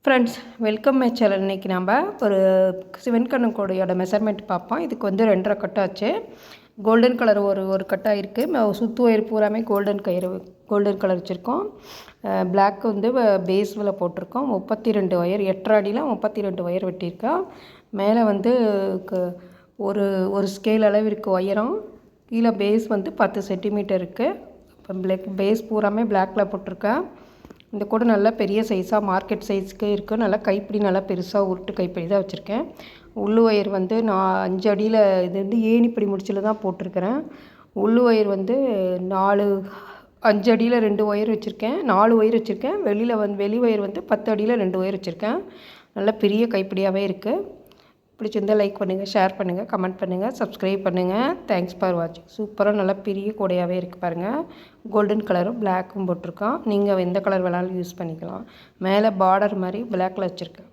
Friends, welcome my channel. இன்றைக்கி நம்ம ஒரு வெண்கண்ணு கூடையோட மெஷர்மெண்ட் பார்ப்போம். இதுக்கு வந்து 2.5 கட்டு ஆச்சு. கோல்டன் கலர் ஒரு கட்டாக இருக்குது. சுற்று ஒயர் பூராமே கோல்டன் கலர் வச்சுருக்கோம். பிளாக் வந்து பேஸில் போட்டிருக்கோம். 32 ஒயர், 8.5 அடியில் 32 ஒயர் வெட்டியிருக்கோம். மேலே வந்து ஒரு ஸ்கேல் அளவு இருக்குது ஒயரம். கீழே பேஸ் வந்து 10 சென்டிமீட்டர் இருக்குது. இப்போ பேஸ் பூராமே பிளாக்கில் போட்டிருக்கேன். இந்த கூட நல்லா பெரிய சைஸாக மார்க்கெட் சைஸ்க்கு இருக்குது. நல்லா கைப்பிடி நல்லா பெருசாக உருட்டு கைப்பிடி தான் வச்சுருக்கேன். உள்ளு ஒயர் வந்து நான் 5 அடியில் இது வந்து ஏணிப்படி முடிச்சில் தான் போட்டிருக்கிறேன். உள்ளு ஒயர் வந்து 5 அடியில் 2 ஒயர் வச்சுருக்கேன். 4 ஒயர் வச்சுருக்கேன். வெளி ஒயர் வந்து 10 அடியில் 2 ஒயர் வச்சுருக்கேன். நல்லா பெரிய கைப்பிடியாகவே இருக்குது. பிடிச்சிருந்தால் லைக் பண்ணுங்கள், ஷேர் பண்ணுங்கள், கமெண்ட் பண்ணுங்கள், சப்ஸ்கிரைப் பண்ணுங்கள். தேங்க்ஸ் ஃபார் வாட்சிங். சூப்பராக நல்லா பெரிய கூடையாகவே இருக்குது பாருங்கள். கோல்டன் கலரும் பிளாக்கும் போட்டிருக்கான். நீங்கள் எந்த கலர் வேணாலும் யூஸ் பண்ணிக்கலாம். மேலே பார்டர் மாதிரி பிளாக்கில் வச்சுருக்கேன்.